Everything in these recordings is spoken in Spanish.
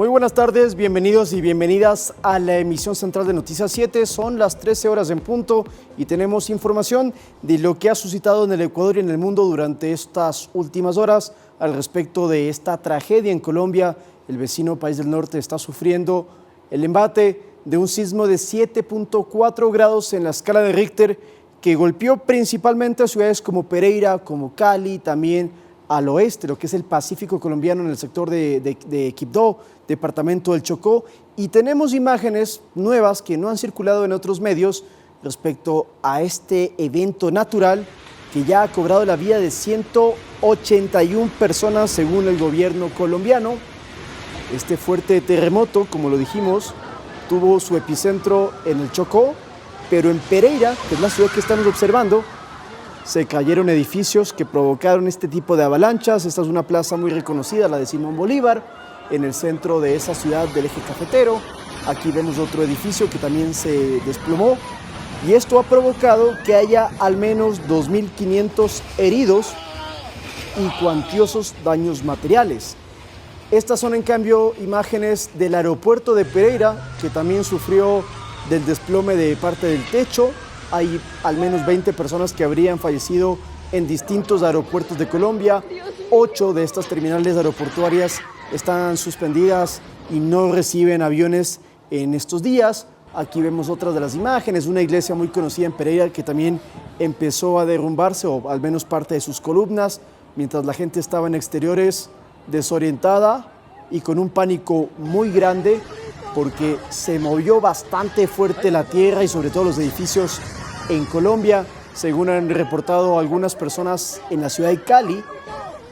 Muy buenas tardes, bienvenidos y bienvenidas a la emisión central de Noticias 7. Son las 13 horas en punto y tenemos información de lo que ha suscitado en el Ecuador y en el mundo durante estas últimas horas al respecto de esta tragedia en Colombia. El vecino país del norte está sufriendo el embate de un sismo de 7.4 grados en la escala de Richter que golpeó principalmente a ciudades como Pereira, como Cali, también al oeste, lo que es el Pacífico colombiano en el sector de Quibdó, departamento del Chocó, y tenemos imágenes nuevas que no han circulado en otros medios respecto a este evento natural que ya ha cobrado la vida de 181 personas según el gobierno colombiano. Este fuerte terremoto, como lo dijimos, tuvo su epicentro en el Chocó, pero en Pereira, que es la ciudad que estamos observando, se cayeron edificios que provocaron este tipo de avalanchas. Esta es una plaza muy reconocida, la de Simón Bolívar, en el centro de esa ciudad del eje cafetero. Aquí vemos otro edificio que también se desplomó y esto ha provocado que haya al menos 2.500 heridos y cuantiosos daños materiales. Estas son en cambio imágenes del aeropuerto de Pereira, que también sufrió del desplome de parte del techo. Hay al menos 20 personas que habrían fallecido en distintos aeropuertos de Colombia. 8 de estas terminales aeroportuarias están suspendidas y no reciben aviones en estos días. Aquí vemos otras de las imágenes, una iglesia muy conocida en Pereira que también empezó a derrumbarse, o al menos parte de sus columnas, mientras la gente estaba en exteriores desorientada y con un pánico muy grande porque se movió bastante fuerte la tierra y sobre todo los edificios en Colombia. Según han reportado algunas personas en la ciudad de Cali,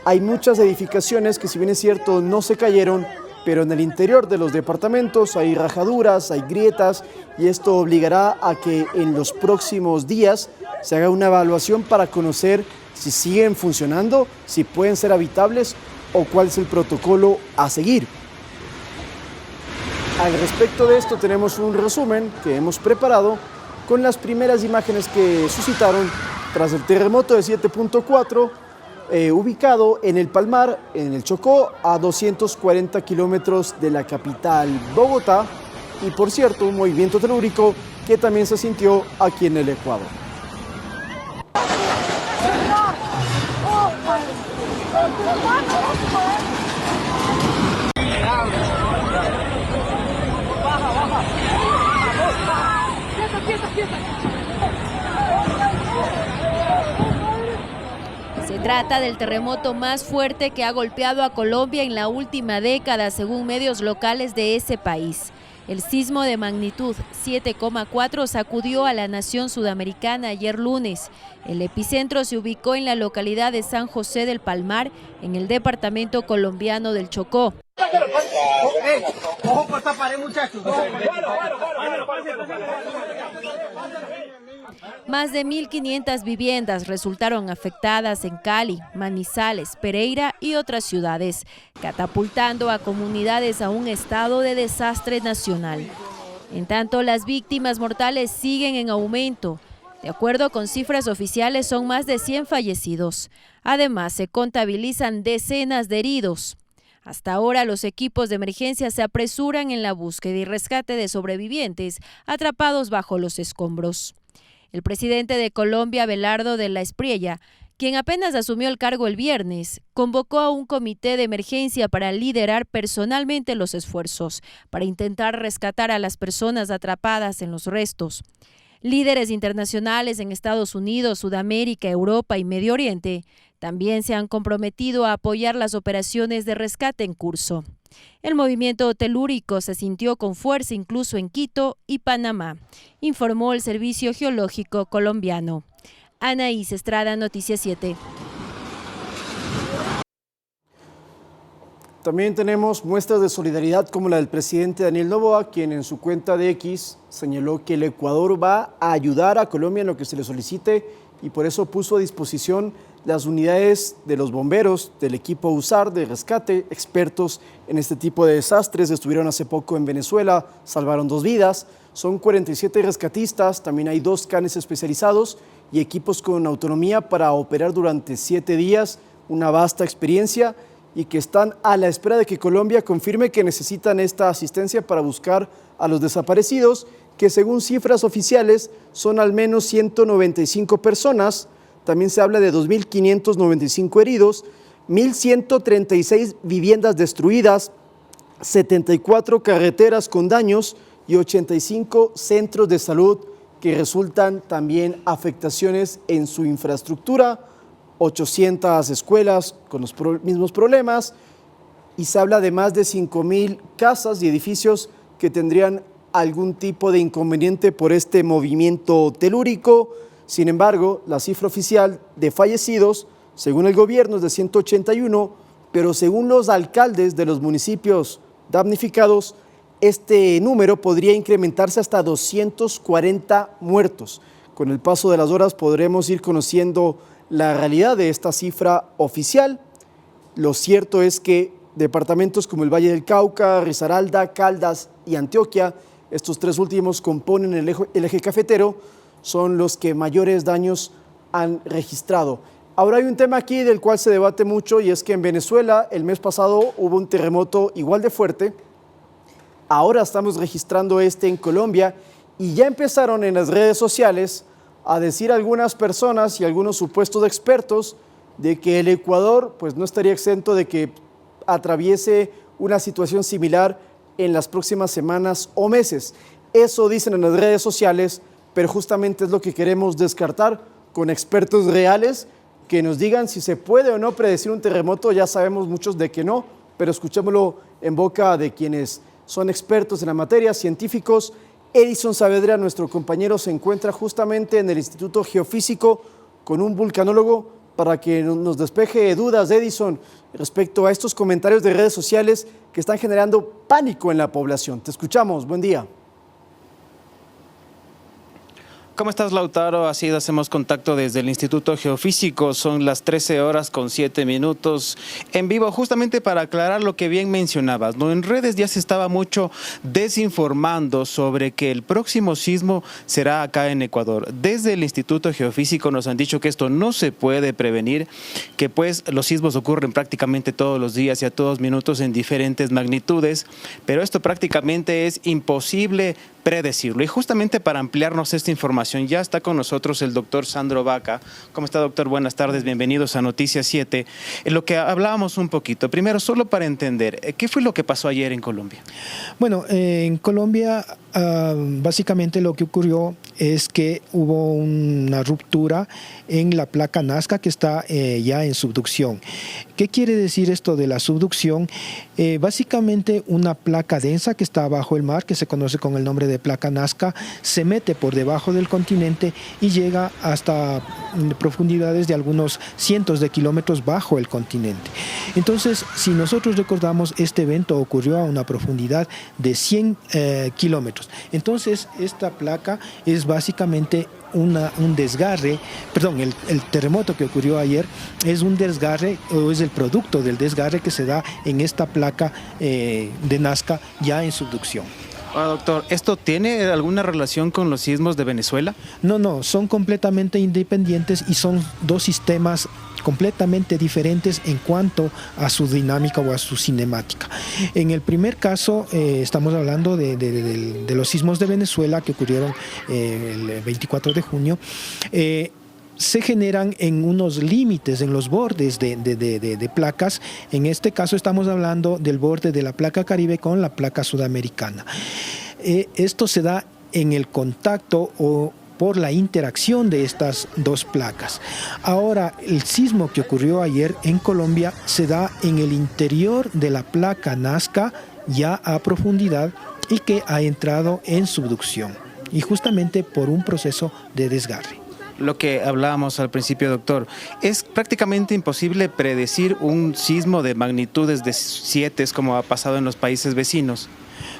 hay muchas edificaciones que, si bien es cierto, no se cayeron, pero en el interior de los departamentos hay rajaduras, hay grietas, y esto obligará a que en los próximos días se haga una evaluación para conocer si siguen funcionando, si pueden ser habitables o cuál es el protocolo a seguir. Al respecto de esto tenemos un resumen que hemos preparado con las primeras imágenes que suscitaron tras el terremoto de 7.4 ubicado en el Palmar, en el Chocó, a 240 kilómetros de la capital Bogotá, y por cierto un movimiento telúrico que también se sintió aquí en el Ecuador. Se trata del terremoto más fuerte que ha golpeado a Colombia en la última década, según medios locales de ese país. El sismo de magnitud 7,4 sacudió a la nación sudamericana ayer lunes. El epicentro se ubicó en la localidad de San José del Palmar, en el departamento colombiano del Chocó. Más de 1.500 viviendas resultaron afectadas en Cali, Manizales, Pereira y otras ciudades, catapultando a comunidades a un estado de desastre nacional. En tanto, las víctimas mortales siguen en aumento. De acuerdo con cifras oficiales, son más de 100 fallecidos. Además, se contabilizan decenas de heridos. Hasta ahora, los equipos de emergencia se apresuran en la búsqueda y rescate de sobrevivientes atrapados bajo los escombros. El presidente de Colombia, Abelardo de la Espriella, quien apenas asumió el cargo el viernes, convocó a un comité de emergencia para liderar personalmente los esfuerzos para intentar rescatar a las personas atrapadas en los restos. Líderes internacionales en Estados Unidos, Sudamérica, Europa y Medio Oriente también se han comprometido a apoyar las operaciones de rescate en curso. El movimiento telúrico se sintió con fuerza incluso en Quito y Panamá, informó el Servicio Geológico colombiano. Anaís Estrada, Noticias 7. También tenemos muestras de solidaridad como la del presidente Daniel Noboa, quien en su cuenta de X señaló que el Ecuador va a ayudar a Colombia en lo que se le solicite y por eso puso a disposición las unidades de los bomberos, del equipo USAR de rescate, expertos en este tipo de desastres. Estuvieron hace poco en Venezuela, salvaron 2 vidas. Son 47 rescatistas, también hay 2 canes especializados y equipos con autonomía para operar durante 7 días, una vasta experiencia. y que están a la espera de que Colombia confirme que necesitan esta asistencia para buscar a los desaparecidos, que según cifras oficiales son al menos 195 personas. También se habla de 2.595 heridos, 1.136 viviendas destruidas, 74 carreteras con daños y 85 centros de salud que resultan también afectaciones en su infraestructura, 800 escuelas con los mismos problemas, y se habla de más de 5.000 casas y edificios que tendrían algún tipo de inconveniente por este movimiento telúrico. Sin embargo, la cifra oficial de fallecidos, según el gobierno, es de 181, pero según los alcaldes de los municipios damnificados, este número podría incrementarse hasta 240 muertos. Con el paso de las horas podremos ir conociendo la realidad de esta cifra oficial. Lo cierto es que departamentos como el Valle del Cauca, Risaralda, Caldas y Antioquia, estos tres últimos componen el eje cafetero, son los que mayores daños han registrado. Ahora hay un tema aquí del cual se debate mucho, y es que en Venezuela el mes pasado hubo un terremoto igual de fuerte. Ahora estamos registrando en Colombia, y ya empezaron en las redes sociales a decir algunas personas y algunos supuestos expertos de que el Ecuador pues no estaría exento de que atraviese una situación similar en las próximas semanas o meses. Eso dicen en las redes sociales, pero justamente es lo que queremos descartar con expertos reales que nos digan si se puede o no predecir un terremoto. Ya sabemos muchos de que no, pero escuchémoslo en boca de quienes son expertos en la materia, científicos. Edison Saavedra, nuestro compañero, se encuentra justamente en el Instituto Geofísico con un vulcanólogo para que nos despeje dudas, Edison, respecto a estos comentarios de redes sociales que están generando pánico en la población. Te escuchamos, buen día. ¿Cómo estás, Lautaro? Así hacemos contacto desde el Instituto Geofísico. Son las 13:07 en vivo, justamente para aclarar lo que bien mencionabas, ¿no? En redes ya se estaba mucho desinformando sobre que el próximo sismo será acá en Ecuador. Desde el Instituto Geofísico nos han dicho que esto no se puede prevenir, que pues los sismos ocurren prácticamente todos los días y a todos minutos en diferentes magnitudes, pero esto prácticamente es imposible predecirlo. Y justamente para ampliarnos esta información ya está con nosotros el doctor Sandro Vaca. ¿Cómo está, doctor? Buenas tardes, bienvenidos a Noticias 7. En lo que hablábamos un poquito, primero solo para entender, ¿qué fue lo que pasó ayer en Colombia? Bueno, en Colombia básicamente lo que ocurrió es que hubo una ruptura en la placa Nazca que está ya en subducción. ¿Qué quiere decir esto de la subducción? Básicamente una placa densa que está bajo el mar, que se conoce con el nombre de placa Nazca, se mete por debajo del continente y llega hasta profundidades de algunos cientos de kilómetros bajo el continente. Entonces, si nosotros recordamos, este evento ocurrió a una profundidad de 100 kilómetros. Entonces, esta placa es básicamente un desgarre, perdón, el terremoto que ocurrió ayer es un desgarre, o es el producto del desgarre que se da en esta placa de Nazca ya en subducción. Doctor, ¿esto tiene alguna relación con los sismos de Venezuela? No, son completamente independientes y son dos sistemas completamente diferentes en cuanto a su dinámica o a su cinemática. En el primer caso estamos hablando de los sismos de Venezuela que ocurrieron el 24 de junio. Se generan en unos límites, en los bordes de placas. En este caso estamos hablando del borde de la placa Caribe con la placa sudamericana. Esto se da en el contacto o por la interacción de estas dos placas. Ahora, el sismo que ocurrió ayer en Colombia se da en el interior de la placa Nazca, ya a profundidad, y que ha entrado en subducción, y justamente por un proceso de desgarre. Lo que hablábamos al principio, doctor, es prácticamente imposible predecir un sismo de magnitudes de 7 como ha pasado en los países vecinos.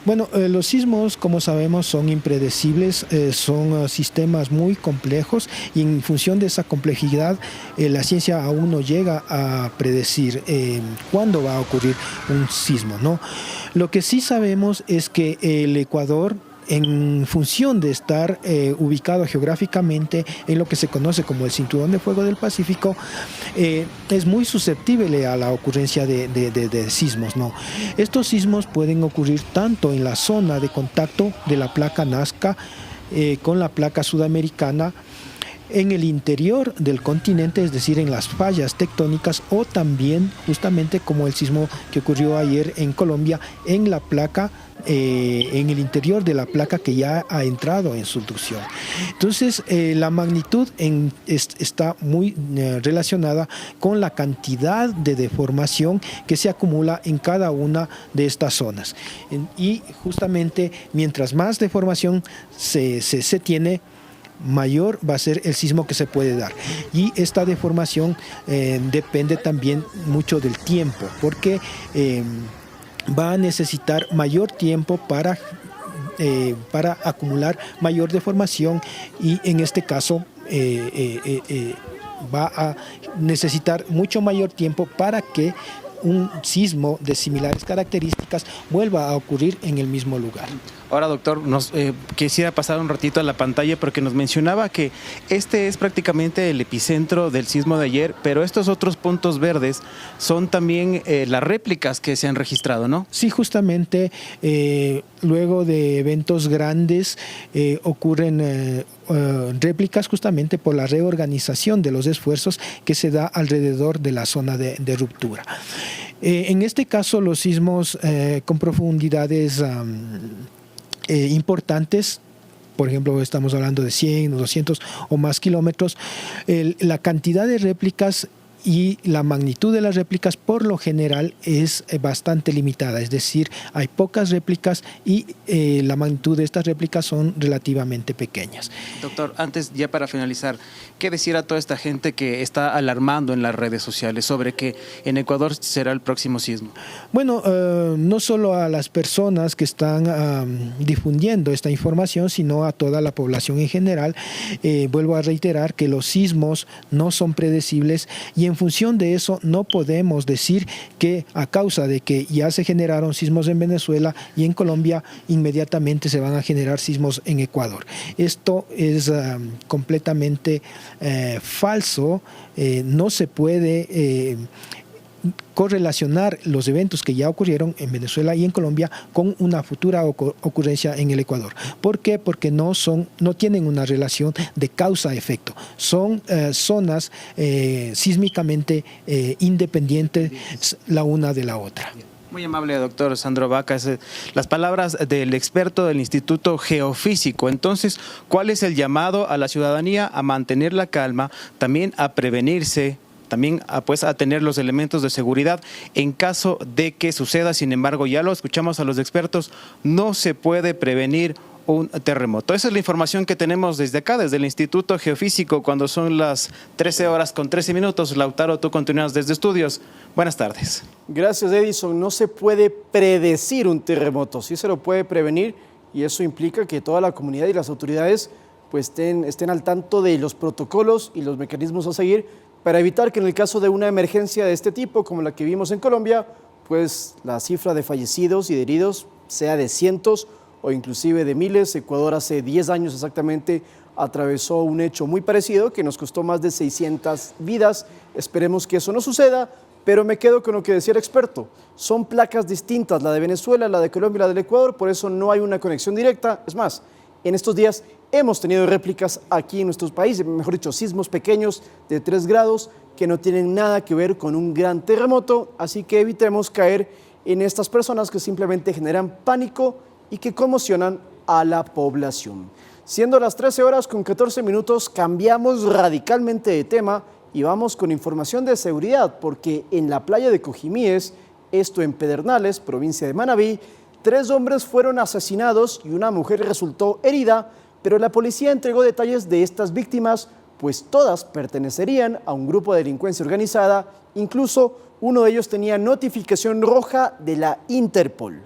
Bueno, los sismos, como sabemos, son impredecibles, son sistemas muy complejos, y en función de esa complejidad, la ciencia aún no llega a predecir cuándo va a ocurrir un sismo, ¿no? Lo que sí sabemos es que el Ecuador en función de estar ubicado geográficamente en lo que se conoce como el Cinturón de Fuego del Pacífico, es muy susceptible a la ocurrencia de sismos, ¿no? Estos sismos pueden ocurrir tanto en la zona de contacto de la placa Nazca con la placa sudamericana, en el interior del continente, es decir, en las fallas tectónicas, o también justamente como el sismo que ocurrió ayer en Colombia, en la placa, en el interior de la placa que ya ha entrado en subducción. Entonces, la magnitud está muy relacionada con la cantidad de deformación que se acumula en cada una de estas zonas. Y justamente, mientras más deformación se tiene, mayor va a ser el sismo que se puede dar. Y esta deformación depende también mucho del tiempo, porque va a necesitar mayor tiempo para acumular mayor deformación, y en este caso va a necesitar mucho mayor tiempo para que un sismo de similares características vuelva a ocurrir en el mismo lugar. Ahora, doctor, quisiera pasar un ratito a la pantalla porque nos mencionaba que este es prácticamente el epicentro del sismo de ayer, pero estos otros puntos verdes son también las réplicas que se han registrado, ¿no? Sí, justamente luego de eventos grandes ocurren réplicas justamente por la reorganización de los esfuerzos que se da alrededor de la zona de ruptura. En este caso, los sismos con profundidades importantes, por ejemplo, estamos hablando de 100, 200 o más kilómetros, la cantidad de réplicas y la magnitud de las réplicas por lo general es bastante limitada, es decir, hay pocas réplicas y la magnitud de estas réplicas son relativamente pequeñas. Doctor, antes ya para finalizar, ¿qué decir a toda esta gente que está alarmando en las redes sociales sobre que en Ecuador será el próximo sismo? Bueno, no solo a las personas que están difundiendo esta información, sino a toda la población en general. Vuelvo a reiterar que los sismos no son predecibles, y en función de eso no podemos decir que a causa de que ya se generaron sismos en Venezuela y en Colombia, inmediatamente se van a generar sismos en Ecuador. Esto es completamente falso. No se puede correlacionar los eventos que ya ocurrieron en Venezuela y en Colombia con una futura ocurrencia en el Ecuador. ¿Por qué? Porque no tienen una relación de causa-efecto. Son zonas sísmicamente independientes la una de la otra. Muy amable, doctor Sandro Vaca. Las palabras del experto del Instituto Geofísico. Entonces, ¿cuál es el llamado a la ciudadanía a mantener la calma, también a prevenirse, también a tener los elementos de seguridad en caso de que suceda? Sin embargo, ya lo escuchamos a los expertos, no se puede prevenir un terremoto. Esa es la información que tenemos desde acá, desde el Instituto Geofísico, cuando son las 13:13. Lautaro, tú continúas desde estudios. Buenas tardes. Gracias, Edison. No se puede predecir un terremoto, sí se lo puede prevenir, y eso implica que toda la comunidad y las autoridades pues estén al tanto de los protocolos y los mecanismos a seguir para evitar que en el caso de una emergencia de este tipo, como la que vimos en Colombia, pues la cifra de fallecidos y de heridos sea de cientos o inclusive de miles. Ecuador hace 10 años exactamente atravesó un hecho muy parecido que nos costó más de 600 vidas. Esperemos que eso no suceda, pero me quedo con lo que decía el experto. Son placas distintas, la de Venezuela, la de Colombia y la del Ecuador, por eso no hay una conexión directa. Es más, en estos días hemos tenido réplicas aquí en nuestros países, mejor dicho, sismos pequeños de 3 grados que no tienen nada que ver con un gran terremoto, así que evitemos caer en estas personas que simplemente generan pánico y que conmocionan a la población. Siendo las 13:14, cambiamos radicalmente de tema y vamos con información de seguridad, porque en la playa de Cojimíes, esto en Pedernales, provincia de Manabí, 3 hombres fueron asesinados y una mujer resultó herida, pero la policía entregó detalles de estas víctimas, pues todas pertenecerían a un grupo de delincuencia organizada, incluso uno de ellos tenía notificación roja de la Interpol.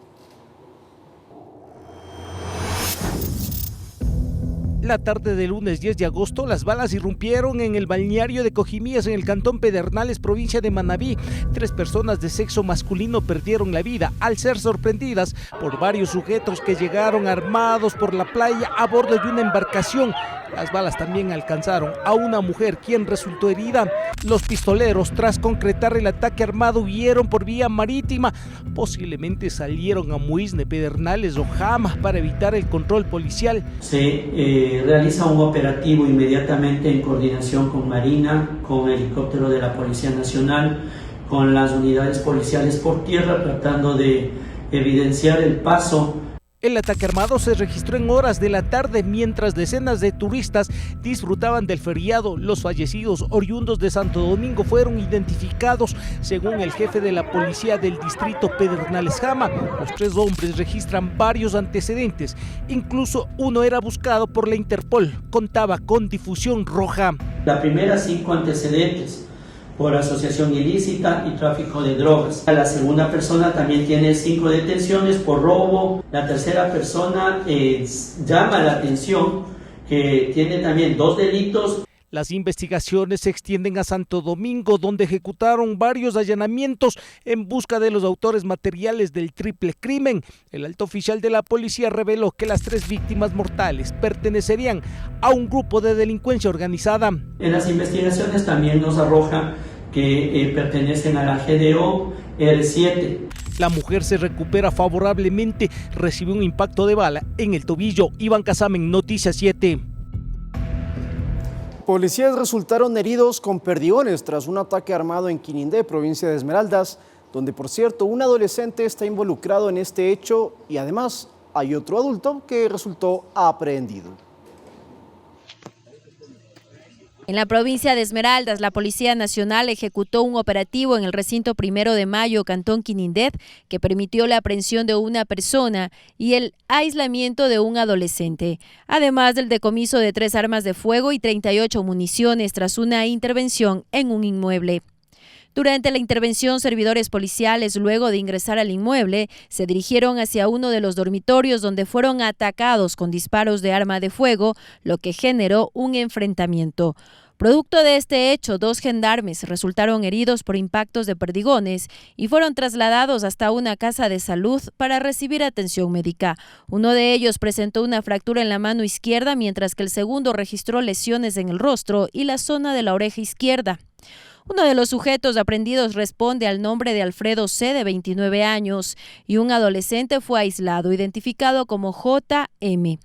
La tarde del lunes 10 de agosto, las balas irrumpieron en el balneario de Cojimías, en el cantón Pedernales, provincia de Manabí. 3 personas de sexo masculino perdieron la vida al ser sorprendidas por varios sujetos que llegaron armados por la playa a bordo de una embarcación. Las balas también alcanzaron a una mujer, quien resultó herida. Los pistoleros, tras concretar el ataque armado, huyeron por vía marítima. Posiblemente salieron a Muisne, Pedernales o Jama para evitar el control policial. Se realiza un operativo inmediatamente en coordinación con Marina, con el helicóptero de la Policía Nacional, con las unidades policiales por tierra, tratando de evidenciar el paso. El ataque armado se registró en horas de la tarde mientras decenas de turistas disfrutaban del feriado. Los fallecidos, oriundos de Santo Domingo, fueron identificados según el jefe de la policía del distrito Pedernales Jama. Los 3 hombres registran varios antecedentes. Incluso uno era buscado por la Interpol. Contaba con difusión roja. La primera, 5 antecedentes por asociación ilícita y tráfico de drogas. La segunda persona también tiene 5 detenciones por robo. La tercera persona llama la atención que tiene también 2 delitos. Las investigaciones se extienden a Santo Domingo, donde ejecutaron varios allanamientos en busca de los autores materiales del triple crimen. El alto oficial de la policía reveló que las 3 víctimas mortales pertenecerían a un grupo de delincuencia organizada. En las investigaciones también nos arroja que pertenecen a la GDO R7. La mujer se recupera favorablemente, recibió un impacto de bala en el tobillo. Iván Casamen, Noticias 7. Policías resultaron heridos con perdigones tras un ataque armado en Quinindé, provincia de Esmeraldas, donde, por cierto, un adolescente está involucrado en este hecho y además hay otro adulto que resultó aprehendido. En la provincia de Esmeraldas, la Policía Nacional ejecutó un operativo en el recinto 1 de Mayo, Cantón Quinindé, que permitió la aprehensión de una persona y el aislamiento de un adolescente, además del decomiso de 3 armas de fuego y 38 municiones tras una intervención en un inmueble. Durante la intervención, servidores policiales, luego de ingresar al inmueble, se dirigieron hacia uno de los dormitorios donde fueron atacados con disparos de arma de fuego, lo que generó un enfrentamiento. Producto de este hecho, 2 gendarmes resultaron heridos por impactos de perdigones y fueron trasladados hasta una casa de salud para recibir atención médica. Uno de ellos presentó una fractura en la mano izquierda, mientras que el segundo registró lesiones en el rostro y la zona de la oreja izquierda. Uno de los sujetos aprehendidos responde al nombre de Alfredo C., de 29 años, y un adolescente fue aislado, identificado como J.M.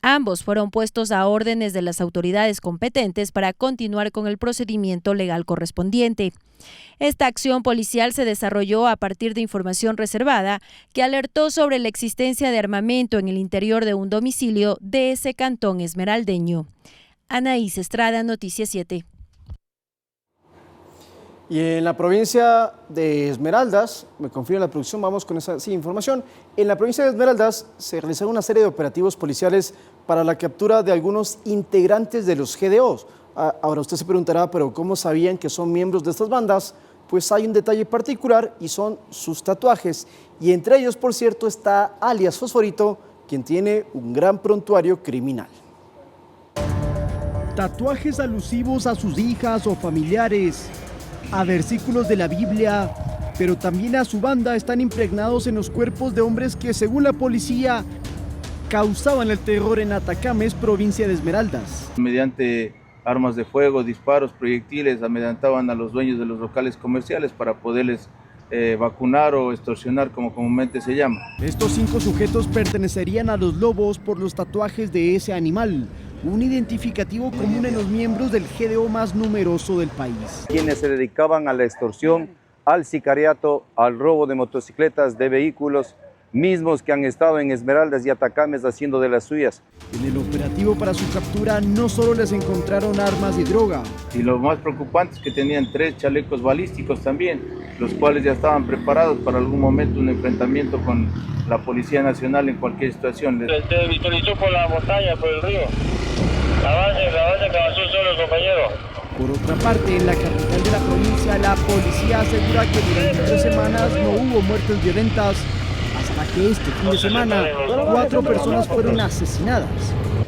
Ambos fueron puestos a órdenes de las autoridades competentes para continuar con el procedimiento legal correspondiente. Esta acción policial se desarrolló a partir de información reservada que alertó sobre la existencia de armamento en el interior de un domicilio de ese cantón esmeraldeño. Anaís Estrada, Noticias 7. Y en la provincia de Esmeraldas, me confío en la producción, vamos con esa información. En la provincia de Esmeraldas se realizaron una serie de operativos policiales para la captura de algunos integrantes de los GDOs. Ahora usted se preguntará, pero ¿cómo sabían que son miembros de estas bandas? Pues hay un detalle particular y son sus tatuajes. Y entre ellos, por cierto, está alias Fosforito, quien tiene un gran prontuario criminal. Tatuajes alusivos a sus hijas o familiares, a versículos de la Biblia, pero también a su banda están impregnados en los cuerpos de hombres que, según la policía, causaban el terror en Atacames, provincia de Esmeraldas. Mediante armas de fuego, disparos, proyectiles, amedrentaban a los dueños de los locales comerciales para poderles vacunar o extorsionar, como comúnmente se llama. Estos 5 sujetos pertenecerían a los lobos por los tatuajes de ese animal, un identificativo común en los miembros del GDO más numeroso del país. Quienes se dedicaban a la extorsión, al sicariato, al robo de motocicletas, de vehículos, mismos que han estado en Esmeraldas y Atacames haciendo de las suyas. En el operativo para su captura no solo les encontraron armas y droga. Y lo más preocupante es que tenían 3 chalecos balísticos también, los cuales ya estaban preparados para algún momento un enfrentamiento con la Policía Nacional en cualquier situación. Se visualizó por la montaña, por el río. Avance que avanzó solo el compañero. Por otra parte, en la capital de la provincia, la policía asegura que durante 3 semanas no hubo muertes violentas, hasta que este fin de semana 4 personas fueron asesinadas.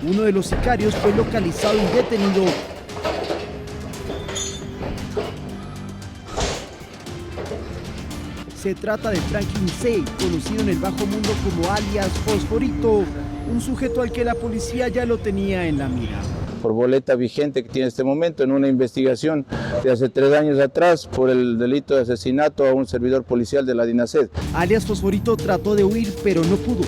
Uno de los sicarios fue localizado y detenido. Se trata de Franklin C., conocido en el bajo mundo como alias Fosforito, un sujeto al que la policía ya lo tenía en la mira. Por boleta vigente que tiene en este momento en una investigación de hace 3 años atrás por el delito de asesinato a un servidor policial de la DINASED. Alias Fosforito trató de huir, pero no pudo.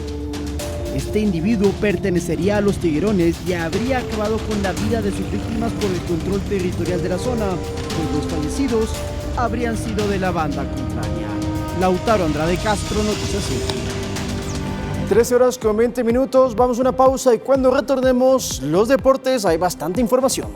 Este individuo pertenecería a los Tiguerones y habría acabado con la vida de sus víctimas por el control territorial de la zona, pues los fallecidos habrían sido de la banda contraria. Lautaro Andrade Castro, Noticias 7. 13 horas con 20 minutos, vamos a una pausa y cuando retornemos los deportes hay bastante información.